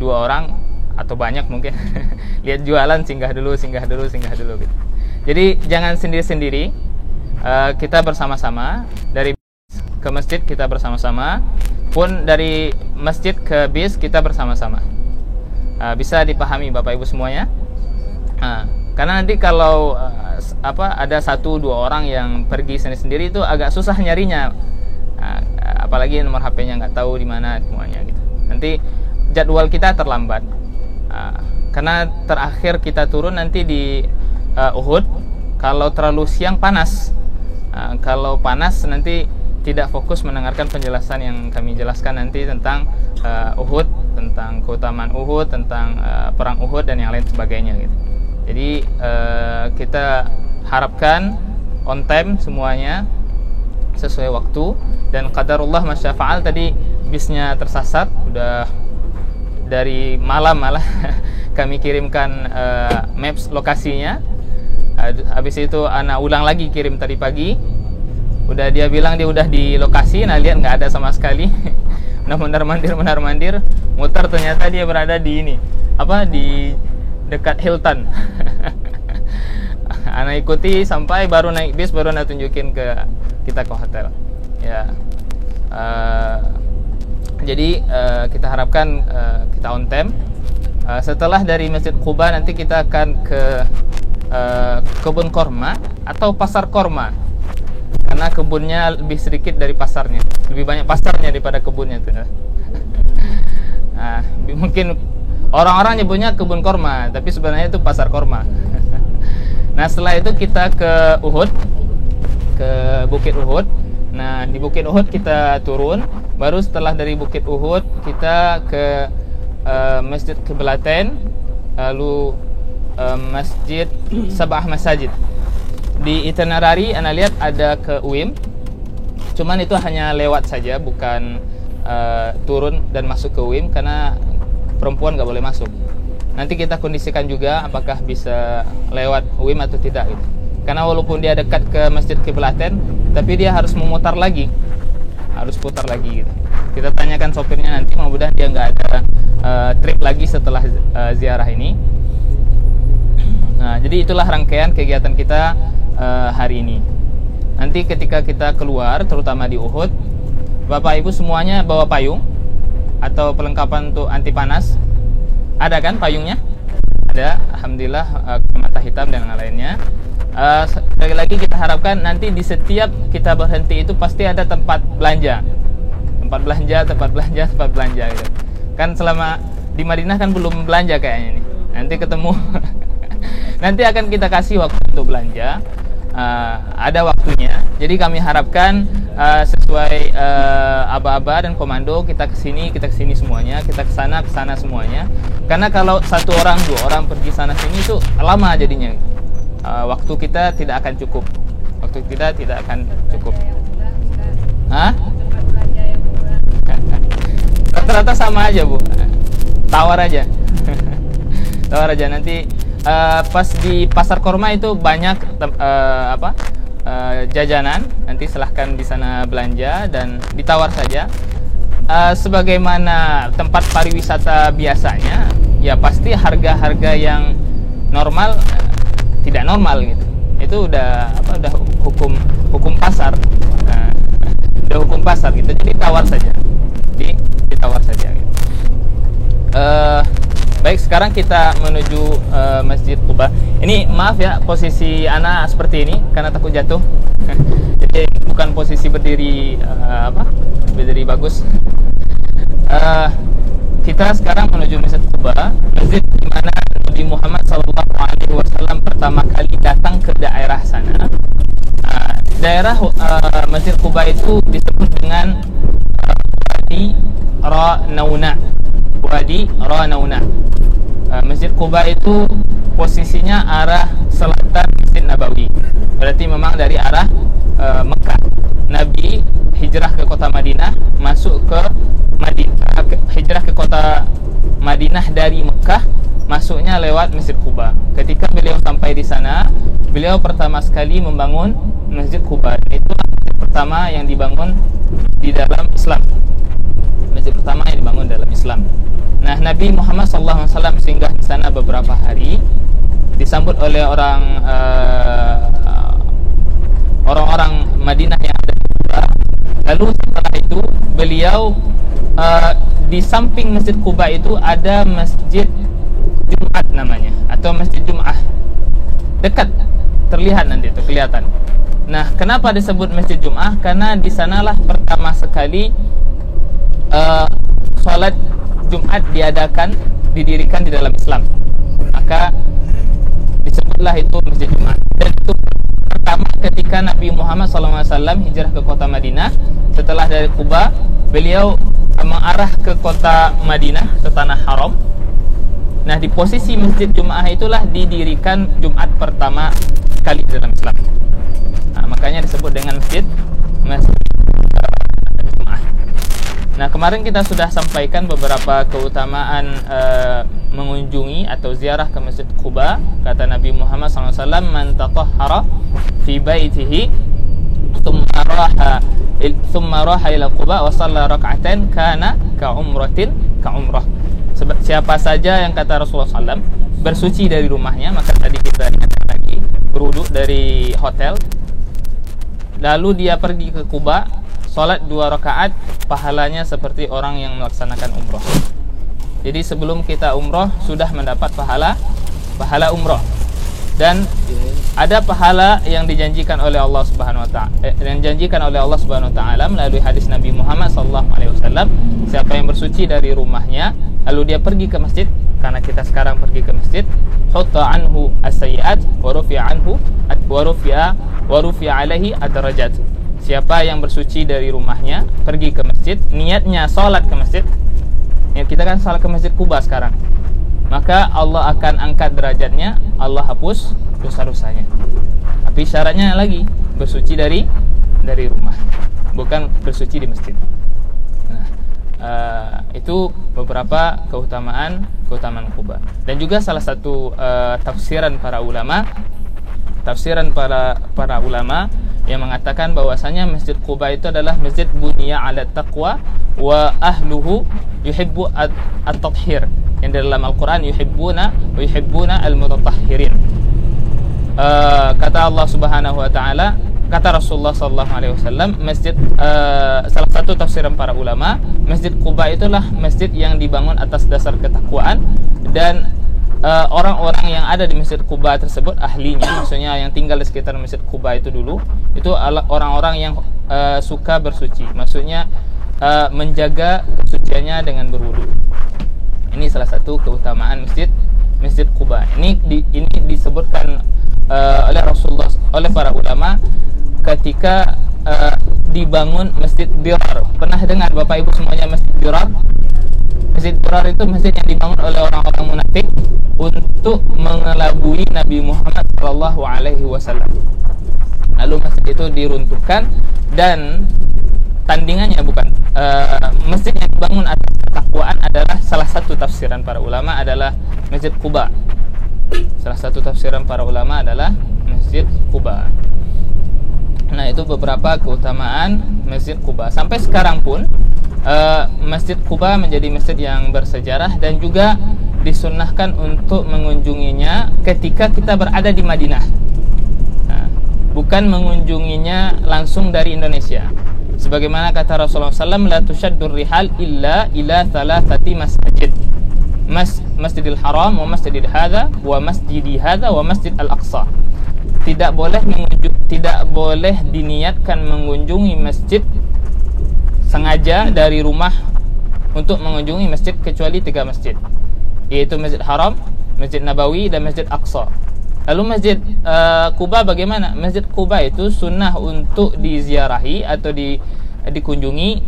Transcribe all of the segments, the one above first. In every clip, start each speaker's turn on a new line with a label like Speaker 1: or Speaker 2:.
Speaker 1: dua orang atau banyak mungkin lihat jualan singgah dulu gitu. Jadi jangan sendiri-sendiri, kita bersama-sama. Dari ke masjid kita bersama-sama, pun dari masjid ke bis kita bersama-sama. Bisa dipahami Bapak Ibu semuanya. Karena nanti kalau ada 1-2 orang yang pergi sendiri-sendiri itu agak susah nyarinya. Apalagi nomor HP-nya nggak tahu di mana semuanya gitu. Nanti jadwal kita terlambat. Karena terakhir kita turun nanti di Uhud. Kalau terlalu siang panas. Kalau panas nanti tidak fokus mendengarkan penjelasan yang kami jelaskan nanti tentang Uhud, tentang keutamaan Uhud, tentang perang Uhud dan yang lain sebagainya gitu. Jadi kita harapkan on time semuanya sesuai waktu. Dan qadarullah masyafa'al, tadi bisnya tersasar, udah dari malam malah kami kirimkan maps lokasinya. Habis itu anak ulang lagi kirim tadi pagi. Udah dia bilang dia udah di lokasi, nah lihat nggak ada sama sekali. Nah mondar-mandir muter, ternyata dia berada di ini, di dekat Hilton. Anak ikuti sampai baru naik bis, baru anak tunjukin ke kita ke hotel. Ya, jadi kita harapkan kita on time. Setelah dari Masjid Quba nanti kita akan ke kebun korma atau pasar korma, karena kebunnya lebih sedikit dari pasarnya, lebih banyak pasarnya daripada kebunnya tuh. Mungkin orang-orang nyebutnya kebun korma, tapi sebenarnya itu pasar korma. Nah setelah itu kita ke Uhud, ke Bukit Uhud. Nah di Bukit Uhud kita turun, baru setelah dari Bukit Uhud kita ke Masjid Kiblatain, lalu Masjid Sabah Masajid. Di itinerary Anda lihat ada ke UIM, cuman itu hanya lewat saja, bukan turun dan masuk ke UIM, karena perempuan nggak boleh masuk. Nanti kita kondisikan juga apakah bisa lewat UIM atau tidak gitu. Karena walaupun dia dekat ke Masjid Kiblatain, tapi dia harus memutar lagi, harus putar lagi gitu. Kita tanyakan sopirnya nanti, mudah-mudahan dia nggak ada trip lagi setelah ziarah ini. Nah, jadi itulah rangkaian kegiatan kita hari ini. Nanti ketika kita keluar, terutama di Uhud, Bapak Ibu semuanya bawa payung atau perlengkapan untuk anti panas. Ada kan payungnya? Ada, alhamdulillah, mata hitam dan yang lainnya. Sekali lagi kita harapkan nanti di setiap kita berhenti itu pasti ada tempat belanja gitu. Kan selama di Madinah kan belum belanja kayaknya nih. Nanti ketemu. Nanti akan kita kasih waktu untuk belanja. Ada waktunya. Jadi kami harapkan sesuai aba-aba dan komando, kita kesini semuanya, kita kesana semuanya. Karena kalau 1 orang 2 orang pergi sana sini itu lama jadinya. Waktu kita tidak akan cukup. Rata-rata sama aja Bu. Tawar aja. Nanti pas di pasar korma itu banyak jajanan. Nanti silahkan di sana belanja dan ditawar saja. Sebagaimana tempat pariwisata biasanya, ya pasti harga-harga yang normal tidak normal gitu. Itu udah hukum pasar. Udah hukum pasar gitu. Jadi ditawar saja. Ditawar saja gitu. Baik, sekarang kita menuju Masjid Quba. Ini maaf ya, posisi Ana seperti ini karena takut jatuh. Jadi bukan posisi berdiri berdiri bagus. Kita sekarang menuju Masjid Quba, masjid di mana Nabi Muhammad SAW pertama kali datang ke daerah sana. Daerah Masjid Quba itu disebut dengan Wadi Ranauna. Masjid Quba itu posisinya arah selatan Masjid Nabawi. Berarti memang dari arah Mekah. Nabi hijrah ke kota Madinah, masuk ke Madinah, hijrah ke kota Madinah dari Mekah, masuknya lewat Masjid Quba. Ketika beliau sampai di sana, beliau pertama sekali membangun Masjid Quba. Itulah masjid pertama yang dibangun di dalam Islam. Masjid pertama yang dibangun dalam Islam. Nah, Nabi Muhammad SAW singgah di sana beberapa hari, disambut oleh orang-orang Madinah yang ada di Quba. Lalu setelah itu beliau di samping Masjid Quba itu ada Masjid Jumat namanya, atau Masjid Jum'ah. Dekat, terlihat nanti itu kelihatan. Nah, kenapa disebut Masjid Jum'ah? Karena di sanalah pertama sekali salat Jumat didirikan di dalam Islam. Maka disebutlah itu Masjid Jumat. Dan itu pertama ketika Nabi Muhammad SAW hijrah ke kota Madinah. Setelah dari Quba, beliau mengarah ke kota Madinah, ke Tanah Haram. Nah, di posisi Masjid Jum'ah itulah didirikan Jumat pertama kali dalam Islam. Nah, makanya disebut dengan Masjid Jum'ah. Nah, kemarin kita sudah sampaikan beberapa keutamaan mengunjungi atau ziarah ke Masjid Quba. Kata Nabi Muhammad SAW, "Man tatahhara fi baitihi thumma raha ila Quba wa shalla rak'atain kana ka umrah." Siapa saja yang kata Rasulullah SAW bersuci dari rumahnya, maka tadi kita ingatkan lagi, berwudu dari hotel, lalu dia pergi ke Quba, salat 2 rakaat, pahalanya seperti orang yang melaksanakan umroh. Jadi sebelum kita umroh sudah mendapat pahala umroh. Dan ada pahala yang dijanjikan oleh Allah Subhanahu wa taala, melalui hadis Nabi Muhammad SAW. Siapa yang bersuci dari rumahnya lalu dia pergi ke masjid, karena kita sekarang pergi ke masjid, hutta anhu as-sayyi'at wa rufi'a alaihi ad-darajat. Siapa yang bersuci dari rumahnya, pergi ke masjid, niatnya salat ke masjid. Niat kita kan salat ke Masjid Quba sekarang. Maka Allah akan angkat derajatnya, Allah hapus dosa-dosanya. Tapi syaratnya lagi, bersuci dari rumah, bukan bersuci di masjid. Nah, itu beberapa keutamaan Quba. Dan juga salah satu tafsiran para ulama yang mengatakan bahwasanya Masjid Quba itu adalah masjid bunya ala taqwa wa ahluhu yuhibbu at-tathhir. Yang dalam Al-Quran yuhibbuna al-mutatahhirin. Kata Allah Subhanahu wa taala, kata Rasulullah sallallahu alaihi wasallam, salah satu tafsiran para ulama, Masjid Quba itulah masjid yang dibangun atas dasar ketakwaan, dan orang-orang yang ada di Masjid Quba tersebut ahlinya, maksudnya yang tinggal di sekitar Masjid Quba itu dulu, itu orang-orang yang suka bersuci, maksudnya menjaga kesuciannya dengan berwudu. Ini salah satu keutamaan Masjid Quba. Ini disebutkan oleh Rasulullah, oleh para ulama ketika dibangun Masjid Dirar. Pernah dengar Bapak Ibu semuanya Masjid Dirar? Masjid Dirar itu masjid yang dibangun oleh orang-orang munafik untuk mengelabui Nabi Muhammad SAW. Lalu masjid itu diruntuhkan, dan tandingannya bukan masjid yang dibangun atas ketakwaan adalah salah satu tafsiran para ulama adalah Masjid Quba. Salah satu tafsiran para ulama adalah Masjid Quba. Nah, itu beberapa keutamaan Masjid Quba. Sampai sekarang pun Masjid Quba menjadi masjid yang bersejarah dan juga disunnahkan untuk mengunjunginya ketika kita berada di Madinah. Nah, bukan mengunjunginya langsung dari Indonesia. Sebagaimana kata Rasulullah SAW, la tushaddur rihal illa ila thalathati masjid. Masjidil Haram wa Masjidil Hadza wa Masjidi Hadza wa Masjid Al-Aqsa. Tidak boleh diniatkan mengunjungi masjid sengaja dari rumah untuk mengunjungi masjid kecuali 3 masjid, yaitu Masjid Haram, Masjid Nabawi, dan Masjid Aqsa. Lalu Masjid Quba bagaimana? Masjid Quba itu sunnah untuk diziarahi atau dikunjungi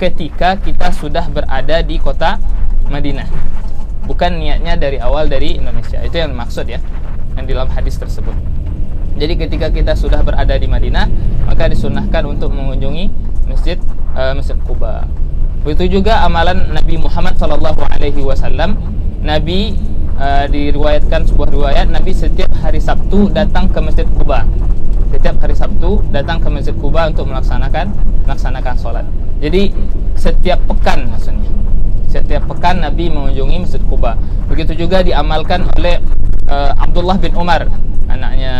Speaker 1: ketika kita sudah berada di kota Madinah. Bukan niatnya dari awal dari Indonesia. Itu yang maksud ya, yang dalam hadis tersebut. Jadi ketika kita sudah berada di Madinah, maka disunnahkan untuk mengunjungi Masjid Quba. Begitu juga amalan Nabi Muhammad SAW. Nabi diriwayatkan sebuah riwayat, Nabi setiap hari Sabtu datang ke Masjid Quba. Setiap hari Sabtu datang ke Masjid Quba untuk melaksanakan sholat. Jadi setiap pekan maksudnya. Setiap pekan Nabi mengunjungi Masjid Quba. Begitu juga diamalkan oleh Abdullah bin Umar, anaknya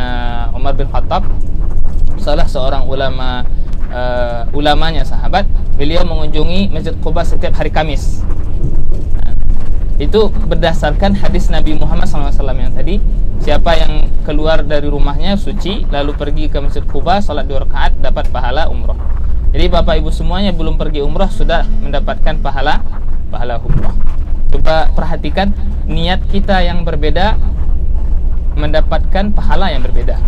Speaker 1: Umar bin Khattab, salah seorang ulamanya sahabat. Beliau mengunjungi Masjid Quba setiap hari Kamis. Itu berdasarkan hadis Nabi Muhammad SAW yang tadi, siapa yang keluar dari rumahnya suci lalu pergi ke Masjid Quba, salat 2 rakaat, dapat pahala umrah. Jadi Bapak Ibu semuanya belum pergi umrah sudah mendapatkan pahala umrah. Coba perhatikan niat kita yang berbeda mendapatkan pahala yang berbeda.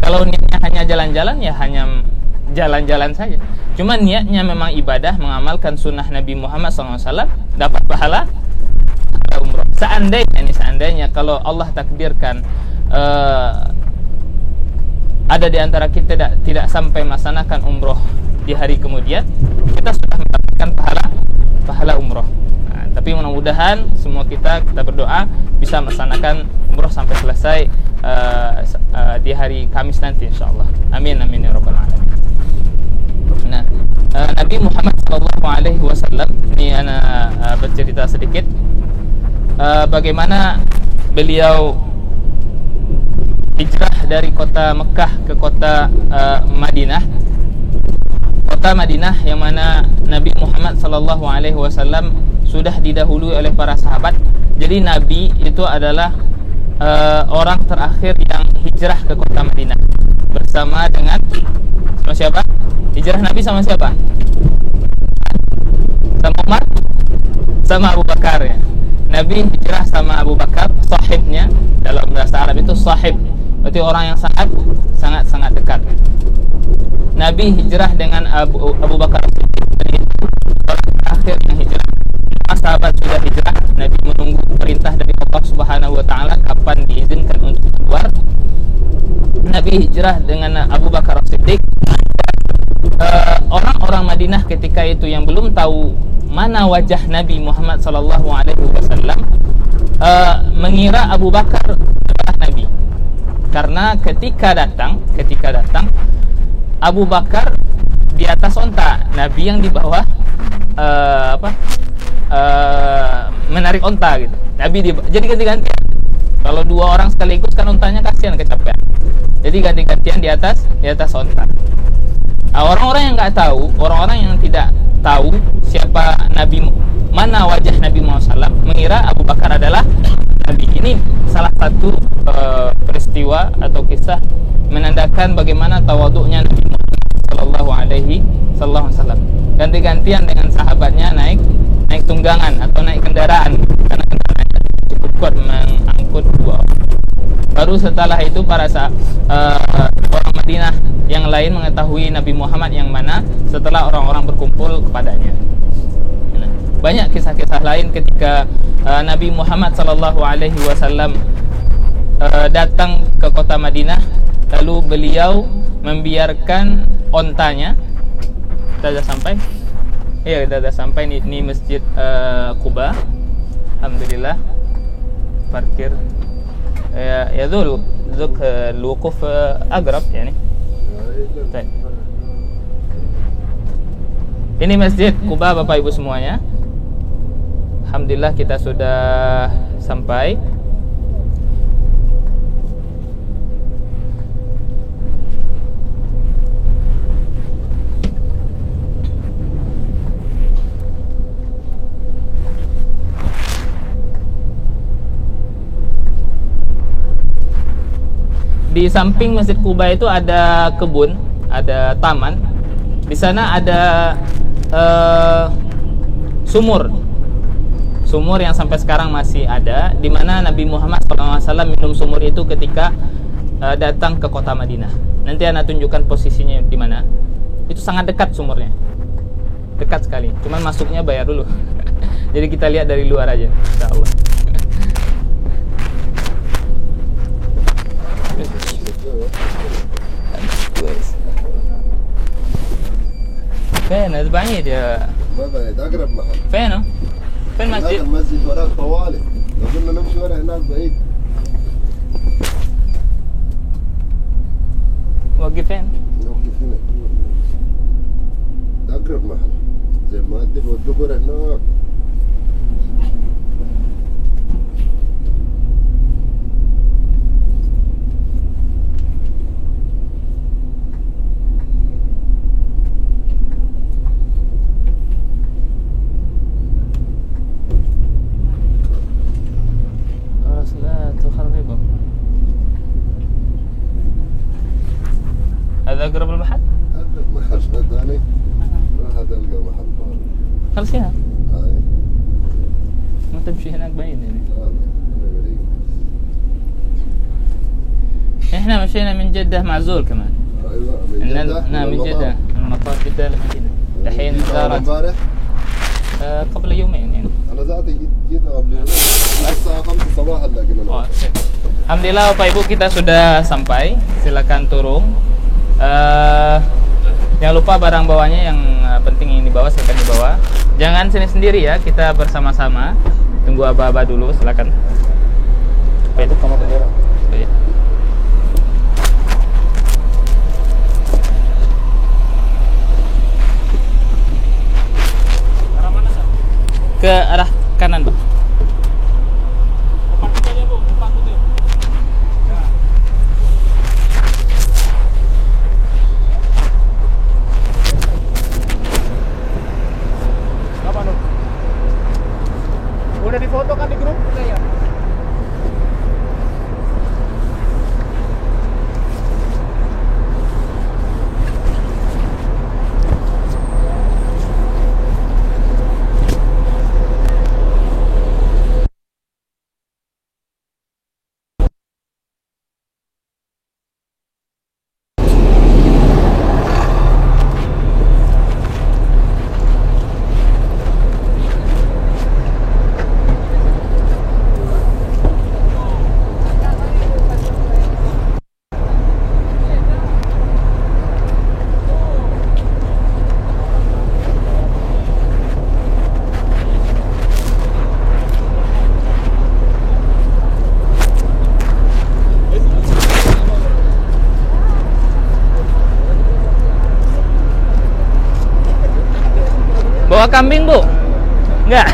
Speaker 1: Kalau niatnya hanya jalan-jalan, ya hanya jalan-jalan saja. Cuma niatnya memang ibadah, mengamalkan sunnah Nabi Muhammad SAW, dapat pahala umrah. Seandainya kalau Allah takdirkan ada di antara kita tidak sampai melaksanakan umrah di hari kemudian, kita sudah mendapatkan pahala umrah. Nah, tapi mudah-mudahan semua kita berdoa bisa melaksanakan umrah sampai selesai di hari Kamis nanti insyaallah. Amin amin ya rabbal alamin. Nah, Nabi Muhammad SAW ini ana bercerita sedikit bagaimana beliau hijrah dari kota Mekah ke kota Madinah. Kota Madinah yang mana Nabi Muhammad SAW sudah didahului oleh para sahabat. Jadi Nabi itu adalah orang terakhir yang hijrah ke kota Madinah bersama dengan siapa? Hijrah Nabi sama siapa? Sama Umar? Sama Abu Bakar ya. Nabi hijrah sama Abu Bakar, sahibnya. Dalam bahasa Arab itu sahib, berarti orang yang sangat dekat. Nabi hijrah dengan Abu Bakar, orang terakhir yang hijrah. Semua sahabat sudah hijrah. Nabi menunggu perintah dari Allah Subhanahu wa taala kapan diizinkan untuk keluar. Nabi hijrah dengan Abu Bakar Siddiq. Orang-orang Madinah ketika itu yang belum tahu mana wajah Nabi Muhammad SAW mengira Abu Bakar adalah Nabi. Karena ketika datang Abu Bakar di atas onta, Nabi yang di bawah menarik onta gitu. Nabi jadi ganti-gantian. Kalau 2 orang sekaligus kan ontanya kasihan kecapean. Jadi ganti-gantian di atas onta. Orang-orang yang nggak tahu, orang-orang yang tidak tahu siapa Nabi, mana wajah Nabi Muhammad SAW, mengira Abu Bakar adalah Nabi. Ini salah satu peristiwa atau kisah menandakan bagaimana tawaduknya Nabi Muhammad SAW. Ganti-gantian dengan sahabatnya naik tunggangan atau naik kendaraan, karena kendaraannya cukup kuat mengangkut 2 orang. Baru setelah itu para orang Madinah yang lain mengetahui Nabi Muhammad yang mana setelah orang-orang berkumpul kepadanya. Banyak kisah-kisah lain ketika Nabi Muhammad SAW datang ke kota Madinah, lalu beliau membiarkan ontanya. Kita sudah sampai? Iya, kita sudah sampai ini Masjid Quba. Alhamdulillah. Parkir يذول ذوك الوقوف أقرب يعني. طيب. Ini Masjid Quba Bapak Ibu semuanya. Alhamdulillah kita sudah sampai. Di samping Masjid Quba itu ada kebun, ada taman. Di sana ada sumur yang sampai sekarang masih ada, di mana Nabi Muhammad SAW minum sumur itu ketika datang ke kota Madinah. Nanti Ana tunjukkan posisinya di mana. Itu sangat dekat sumurnya, dekat sekali. Cuman masuknya bayar dulu. Jadi kita lihat dari luar aja, insyaallah. فين بعيد يا
Speaker 2: ما بعيد اقرب محل
Speaker 1: فينه فين المسجد
Speaker 2: المسجد وراك طوالي لو قلنا نمشي ورا هناك بعيد
Speaker 1: وقف فين
Speaker 2: نوقف هنا ده اقرب محل زي ما ادي بودوك ورا هناك
Speaker 1: تمشي هناك بعيد يعني.
Speaker 2: هذا قريب.
Speaker 1: احنا مشينا من جدة معزول كمان.
Speaker 2: ايوه من جدة.
Speaker 1: نعم من جدة من مطار جدة للمدينة. الحين زارت
Speaker 2: امبارح
Speaker 1: قبل يومين يعني.
Speaker 2: انا ذاتي جيت قبل يومين الساعة 5 صباحا لكن
Speaker 1: Oh,
Speaker 2: انا
Speaker 1: oke. Alhamdulillah Bapak Ibu kita sudah sampai. Silakan turun. Jangan lupa barang bawanya yang penting yang dibawa silakan dibawa. Jangan sini sendiri ya, kita bersama-sama. Tunggu aba-aba dulu, silakan. Baik.
Speaker 2: itu sama bendera.
Speaker 1: Baik. Ke arah kanan, Pak.
Speaker 2: Apa Nur? Udah difoto kan di grup? Udah ya.
Speaker 1: Bawa kambing, Bu? Enggak.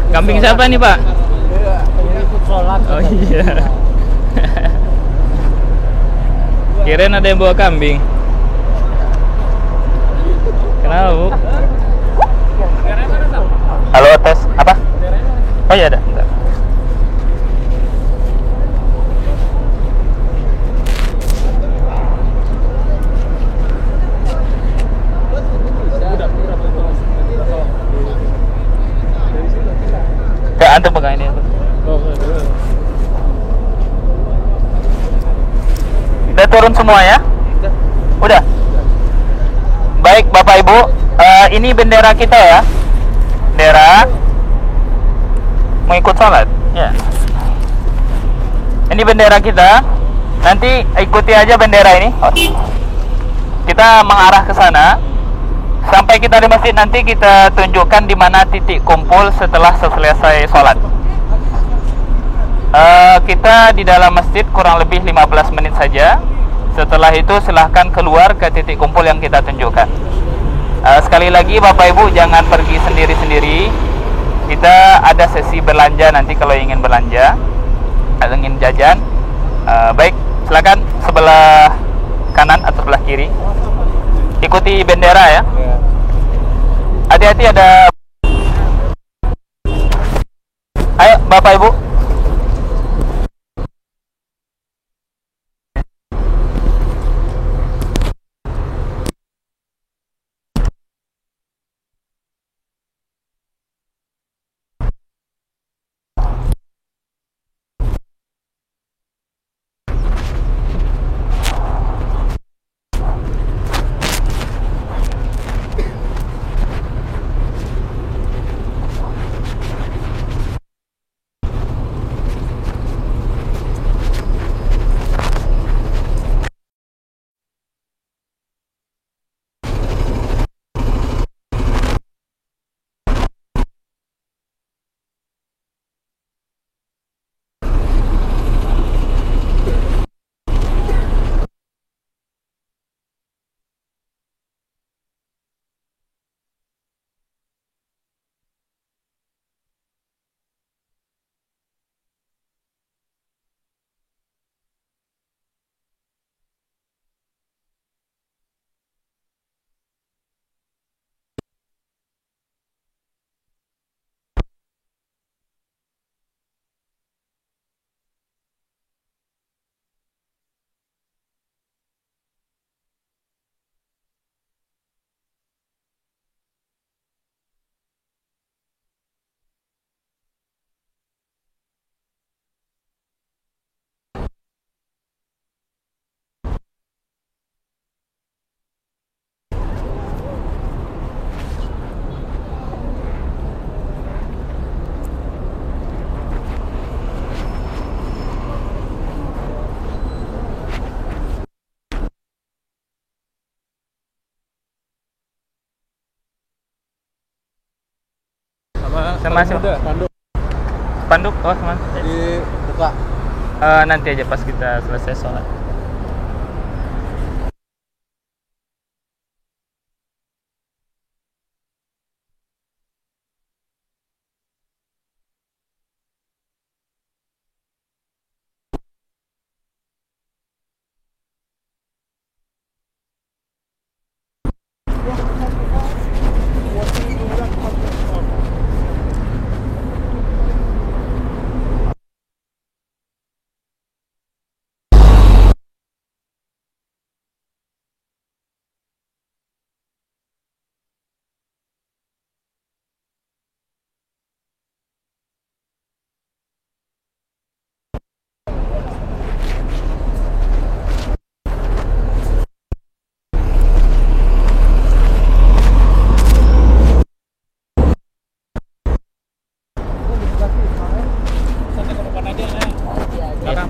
Speaker 1: Kambing siapa nih, Pak?
Speaker 3: Ikut sholat.
Speaker 1: Oh iya. Kirain ada yang bawa kambing. Kenapa, Bu? Halo, tes. Apa? Oh iya ada. Bentar. Ya, antum pegang ini. Udah turun semua ya? Udah. Baik Bapak Ibu, ini bendera kita ya. Bendera. Mau ikut sholat? Ya. Ini bendera kita. Nanti ikuti aja bendera ini. Kita mengarah ke sana. Sampai kita di masjid nanti kita tunjukkan di mana titik kumpul setelah selesai sholat. Kita di dalam masjid kurang lebih 15 menit saja. Setelah itu silahkan keluar ke titik kumpul yang kita tunjukkan. Sekali lagi Bapak Ibu jangan pergi sendiri-sendiri. Kita ada sesi belanja nanti kalau ingin belanja, ingin jajan. Baik, silakan sebelah kanan atau sebelah kiri. Ikuti bendera ya. Hati-hati ada. Ayo Bapak Ibu. Sama siapa?
Speaker 2: Panduk
Speaker 1: Panduk, oh sama.
Speaker 2: dibuka.
Speaker 1: Nanti aja pas kita selesai sholat. Iya.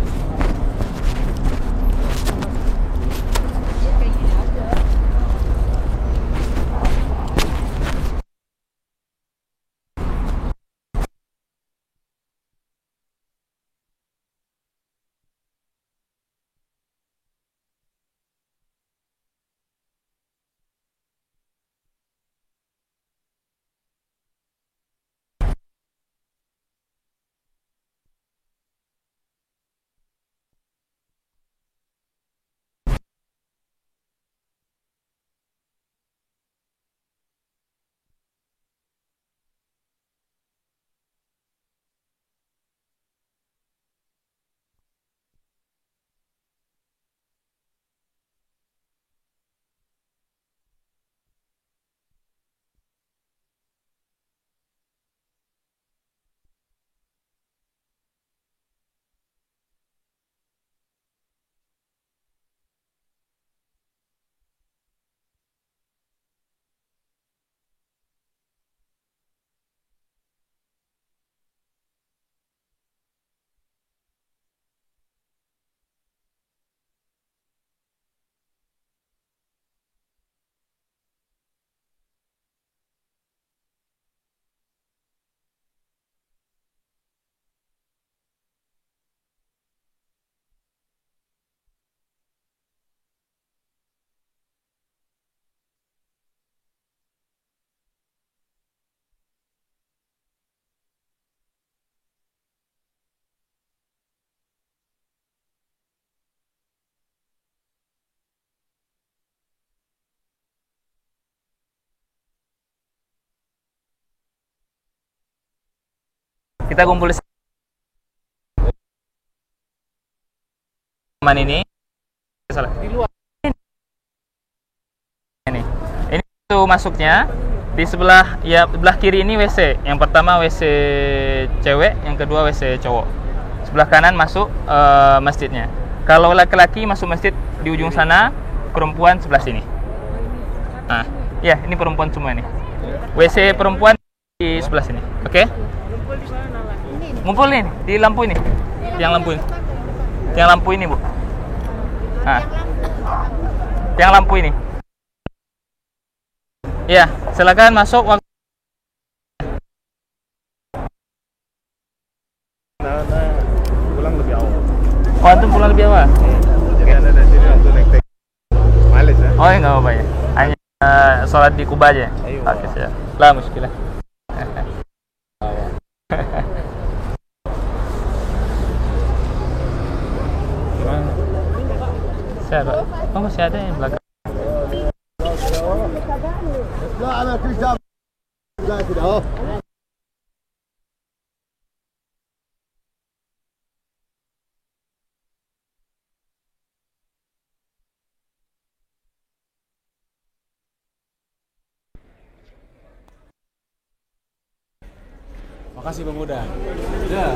Speaker 1: Kita kumpul di taman ini. Salah. Di luar. Ini itu masuknya. Di sebelah kiri ini WC. Yang pertama WC cewek, yang kedua WC cowok. Sebelah kanan masuk masjidnya. Kalau laki-laki masuk masjid di ujung sana, perempuan sebelah sini. Nah, ya ini perempuan semua nih. WC perempuan di sebelah sini. Oke? Ngumpul nih di lampu ini. Yang lampu ini. Yang lampu ini, Bu. Nah. Yang lampu ini. Ya, silakan masuk waktu.
Speaker 2: Pulang lebih awal.
Speaker 1: Oh, antum pulang lebih awal.
Speaker 2: Jadi Anda dari sini langsung naik Males ya?
Speaker 1: Oh, enggak apa-apa ya. Hanya sholat di Kuba aja.
Speaker 2: Ayo.
Speaker 1: Oke, siap. Lah, muskilah.
Speaker 2: Gimana?
Speaker 1: Siapa? Oh, masih ada yang belakang.
Speaker 2: لا انا كل جاب لا كده اهو.
Speaker 3: Makasih pemuda. Ya,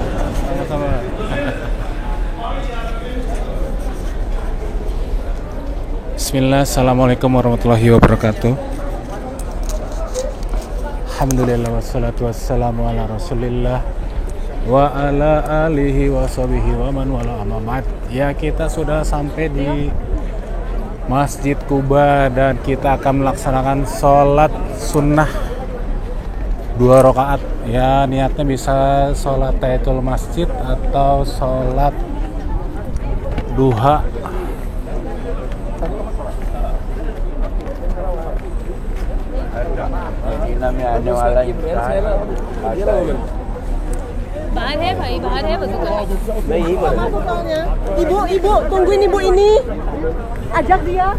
Speaker 3: sama-sama. Bismillah, assalamualaikum warahmatullahi wabarakatuh. Alhamdulillah wassalatu wassalamu ala rasulillah wa ala alihi wa sahbihi wa man wala amamat. Ya, kita sudah sampai di Masjid Kuba dan kita akan melaksanakan sholat sunnah 2 rakaat. Ya niatnya bisa sholat tahiyatul masjid atau sholat duha.
Speaker 4: बाहर है भाई, बाहर है वजू करना। नहीं ibu, ibu, tungguin ibu ini. Ajak dia.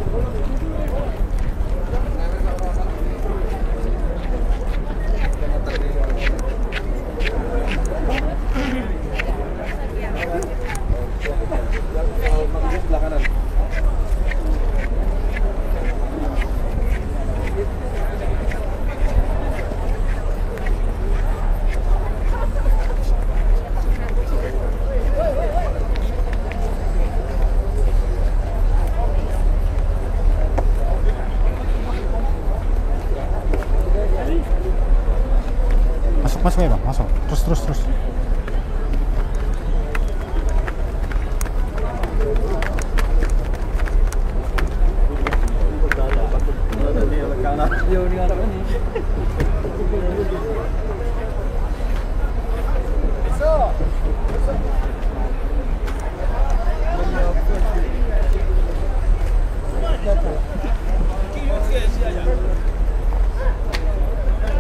Speaker 3: Masuk ya bang, masuk. Terus.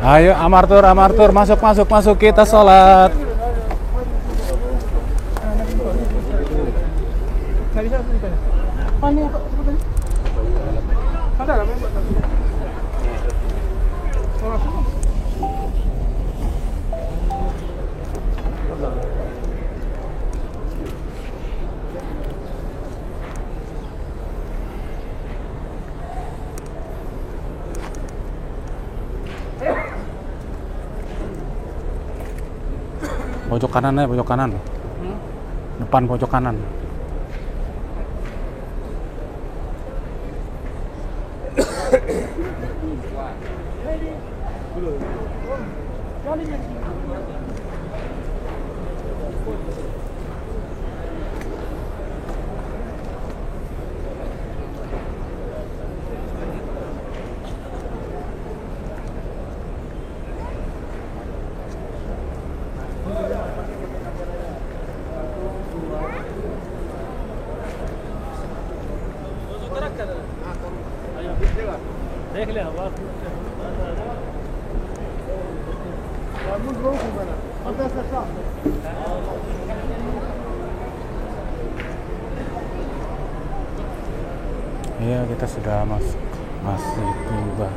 Speaker 3: Ayo Amartur, masuk kita sholat. Pojok kanan. Depan pojok kanan. Iya, kita sudah masuk Masjid Kuba.